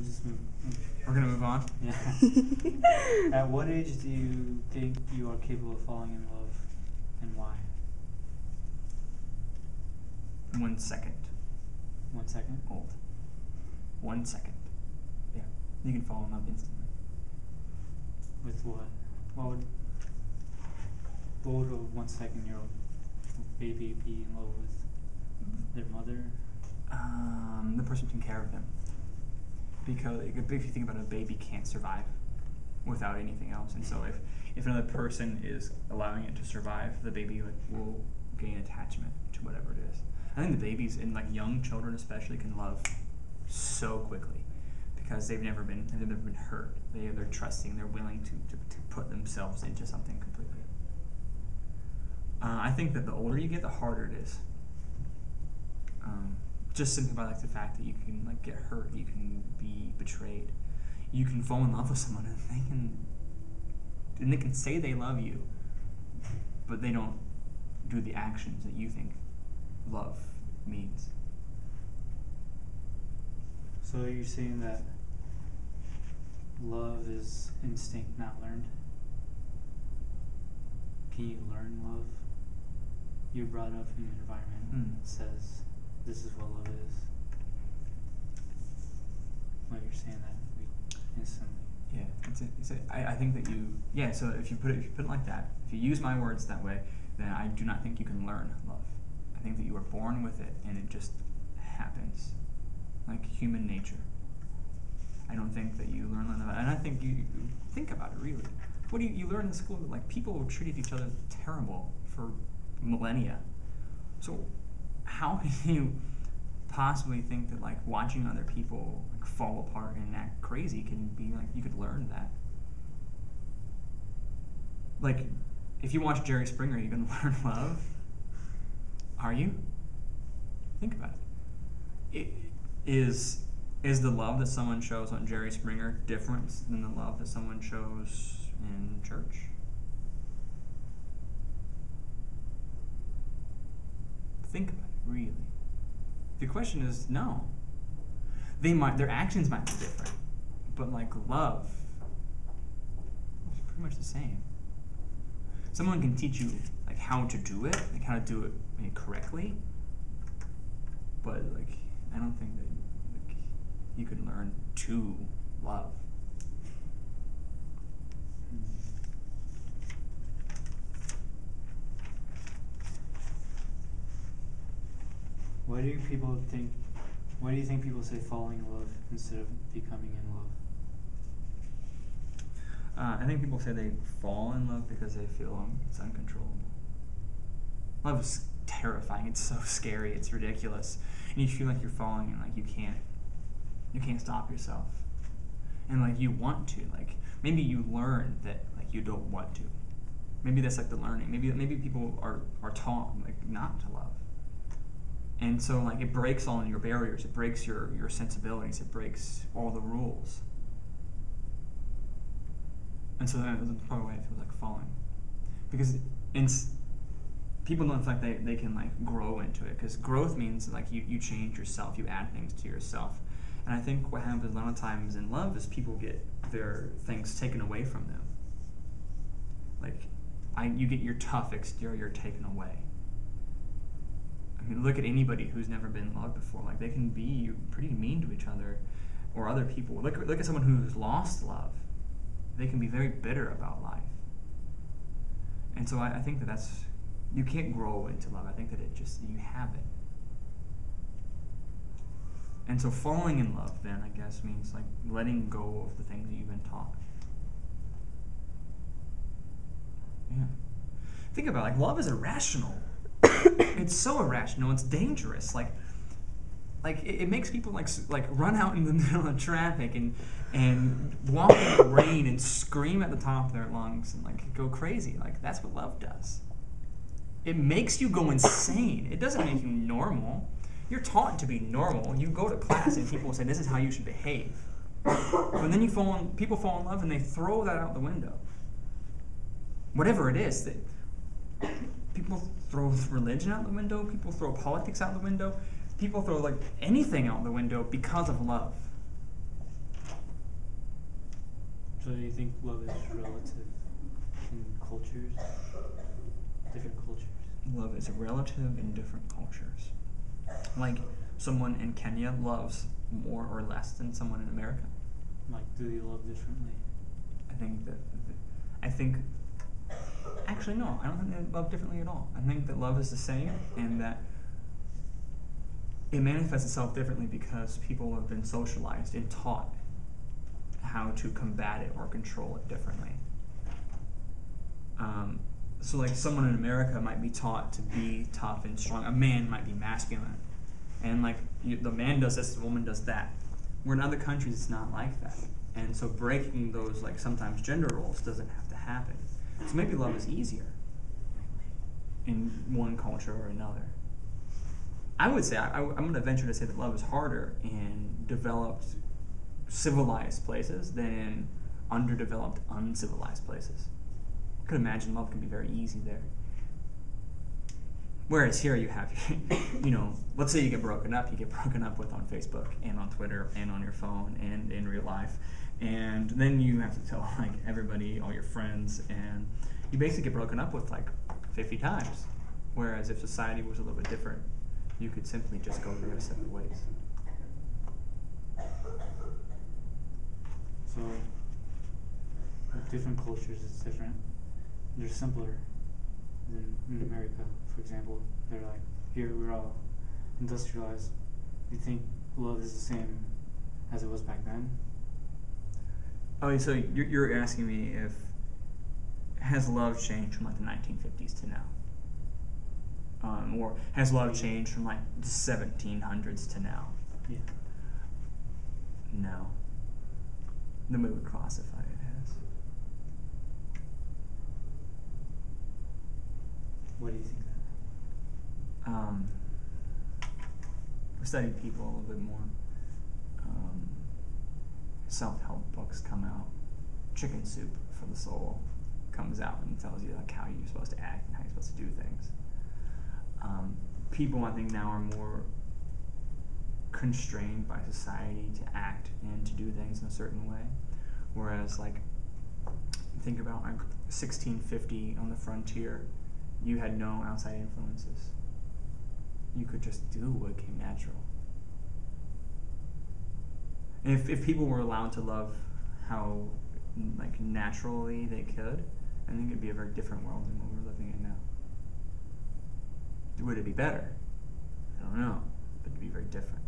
just move. We're gonna move on. Yeah. At what age do you think you are capable of falling in love, and why? 1 second 1 second. old. 1 second. Yeah. You can fall in love instantly. With what? What would a 1 second-year-old baby be in love with? Their mother? The person taking care of them. Because if you think about it, a baby can't survive without anything else, and so if another person is allowing it to survive, the baby will gain attachment to whatever it is. I think the babies and young children especially can love so quickly because they've never been hurt. They're trusting. They're willing to put themselves into something completely. I think that the older you get, the harder it is. Just simply by the fact that you can get hurt, you can be betrayed, you can fall in love with someone, and they can say they love you, but they don't do the actions that you think love means. So you're saying that love is instinct, not learned? Can you learn love? You're brought up in an environment that says this is what love is. Well, you're saying that instantly. Yeah, I think that so if you put it like that, if you use my words that way, then I do not think you can learn love. I think that you are born with it and it just happens, like human nature. I don't think that you learn love, and I think you think about it really. What do you learn in school? That people treated each other terrible for millennia. So how can you possibly think that watching other people fall apart and act crazy can be you could learn that? If you watch Jerry Springer, you can learn love. Are you? Think about it. Is the love that someone shows on Jerry Springer different than the love that someone shows in church? Think about it, really. The question is no. Their actions might be different, but love is pretty much the same. Someone can teach you how to do it, how to do it correctly, but I don't think that you can learn to love. Why do you think people say falling in love instead of becoming in love? I think people say they fall in love because they feel it's uncontrollable. Love is terrifying. It's so scary. It's ridiculous, and you feel like you're falling, and you can't stop yourself, and you want to. Maybe you learn that you don't want to. Maybe that's the learning. Maybe people are taught not to love. And so it breaks all your barriers, it breaks your sensibilities, it breaks all the rules. And so that's probably why it feels like falling. Because people don't feel like they can grow into it, because growth means you change yourself, you add things to yourself. And I think what happens a lot of times in love is people get their things taken away from them. You get your tough exterior taken away. Look at anybody who's never been in love before. They can be pretty mean to each other or other people. Look at someone who's lost love. They can be very bitter about life. And so I think that you can't grow into love. I think that you have it. And so falling in love then, I guess, means letting go of the things that you've been taught. Yeah. Think about it. Love is irrational. It's so irrational. It's dangerous. It makes people run out in the middle of traffic and walk in the rain and scream at the top of their lungs and go crazy. That's what love does. It makes you go insane. It doesn't make you normal. You're taught to be normal. You go to class and people say this is how you should behave. But then people fall in love and they throw that out the window. Whatever it is that. People throw religion out the window. People throw politics out the window. People throw anything out the window because of love. So do you think love is relative in cultures, different cultures? Love is relative in different cultures. Like, someone in Kenya loves more or less than someone in America. Like, do they love differently? I think actually no, I don't think they love differently at all. I think that love is the same, and that it manifests itself differently because people have been socialized and taught how to combat it or control it differently. So like someone in America might be taught to be tough and strong. A man might be masculine, and like the man does this, the woman does that. Where in other countries it's not like that, and so breaking those like sometimes gender roles doesn't have to happen. So maybe love is easier in one culture or another. I would say I'm going to venture to say that love is harder in developed, civilized places than in underdeveloped, uncivilized places. I could imagine love can be very easy there. Whereas here you have, let's say you get broken up with on Facebook and on Twitter and on your phone and in real life. And then you have to tell like everybody, all your friends, and you basically get broken up with like 50 times. Whereas if society was a little bit different, you could simply just go your separate ways. So, with different cultures, it's different. They're simpler than in America, for example. They're like, here we're all industrialized. Do you think love is the same as it was back then? Oh, so you're asking me if has love changed from like the 1950s to now? Or has love changed from like the 1700s to now? Yeah. No. Then we would classify it as. What do you think then? I've studied people a little bit more. Self-help books come out. Chicken Soup for the Soul comes out and tells you like how you're supposed to act and how you're supposed to do things. People, I think, now are more constrained by society to act and to do things in a certain way. Whereas, like, think about like 1650 on the frontier, you had no outside influences. You could just do what came natural. And if people were allowed to love how like naturally they could, I think it'd be a very different world than what we're living in now. Would it be better? I don't know, but it'd be very different.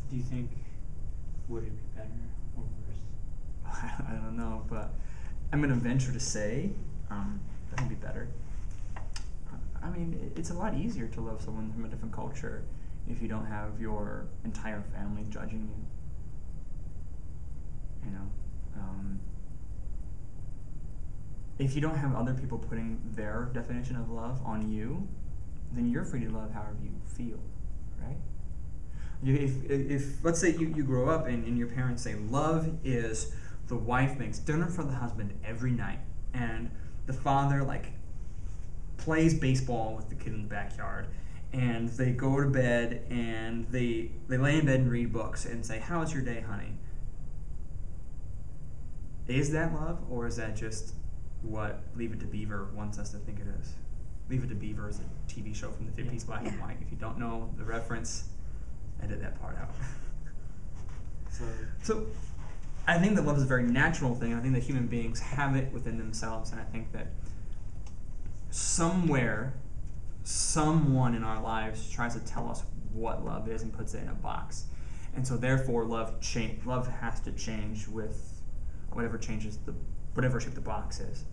Do you think, would it be better or worse? I don't know, but I'm going to venture to say that it'd be better. I mean, it's a lot easier to love someone from a different culture if you don't have your entire family judging you. If you don't have other people putting their definition of love on you, then you're free to love however you feel, right? If let's say you grow up and your parents say love is the wife makes dinner for the husband every night, and the father like plays baseball with the kid in the backyard, and they go to bed and they lay in bed and read books and say, "How's your day, honey?" Is that love, or is that just what Leave It to Beaver wants us to think it is? Leave It to Beaver is a TV show from the 50s, black and white. If you don't know the reference, edit that part out. So I think that love is a very natural thing. I think that human beings have it within themselves, and I think that somewhere, someone in our lives tries to tell us what love is and puts it in a box. And so therefore love has to change with whatever shape the box is.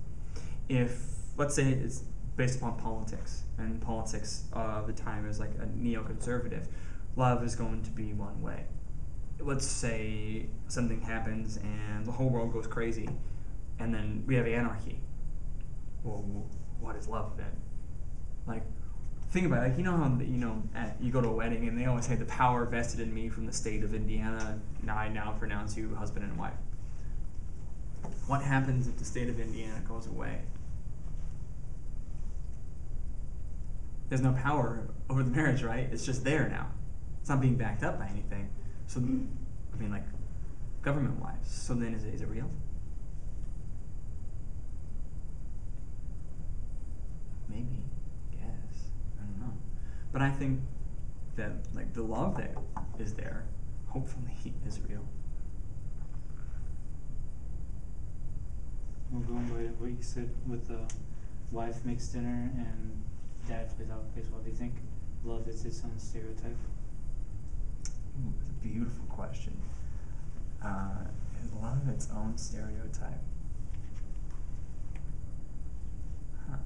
If, let's say it's based upon politics, and politics of the time is like a neoconservative, love is going to be one way. Let's say something happens and the whole world goes crazy, and then we have anarchy. Well, what is love then? Like, think about it. Like, you know how you go to a wedding and they always say the power vested in me from the state of Indiana. I now pronounce you husband and wife. What happens if the state of Indiana goes away? There's no power over the marriage, right? It's just there now. It's not being backed up by anything. So, I mean, like, government-wise. So then, is it real? Maybe, guess, I don't know. But I think that like the love that is there, hopefully, is real. Well, going by what you said with the wife makes dinner and dad plays out baseball, do you think love is its own stereotype? Ooh, it's a beautiful question. Is love its own stereotype? Huh.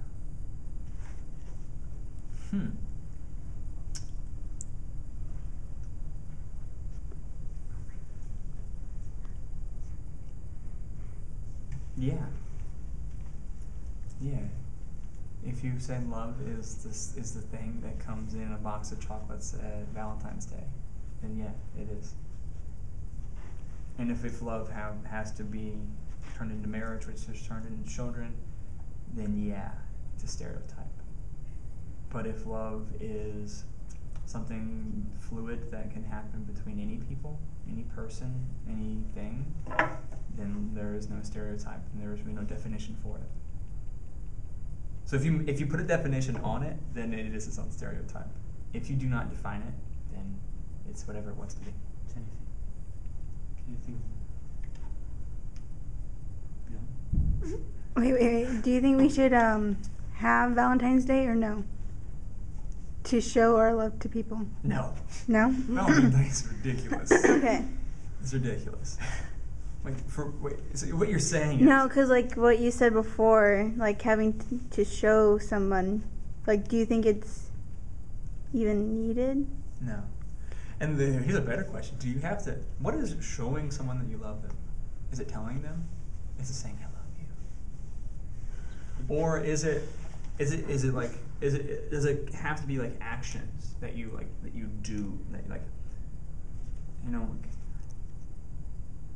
Yeah. Yeah. If you say love is the thing that comes in a box of chocolates at Valentine's Day, then yeah, it is. And if love has to be turned into marriage, which is turned into children, then yeah, it's a stereotype. But if love is something fluid that can happen between any people, any person, anything, then there is no stereotype and there is no definition for it. So if you put a definition on it, then it is its own stereotype. If you do not define it, then it's whatever it wants to be. It's anything. Yeah. Wait. Do you think we should have Valentine's Day or no? To show our love to people? No. No? Valentine's Day is ridiculous. Okay. It's ridiculous. So what you're saying is... No, because like what you said before, like having to show someone, like do you think it's even needed? No. And here's a better question. Do you have to... What is showing someone that you love them? Is it telling them? Is it saying, I love you? Or does it have to be like actions that you do, that like, you know, like,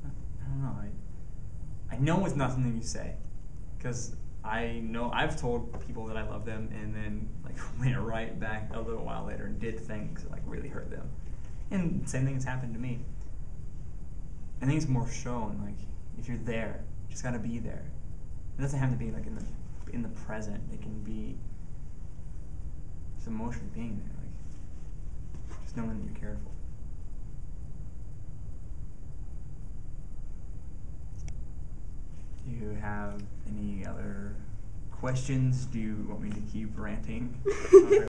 I don't know. I know it's nothing that you say, because I know I've told people that I love them, and then like went right back a little while later and did things that like really hurt them, and same thing has happened to me. I think it's more shown, like if you're there, you just gotta be there. It doesn't have to be like in the present. It can be just emotion being there, like just knowing that you're cared for. Do you have any other questions? Do you want me to keep ranting? Okay.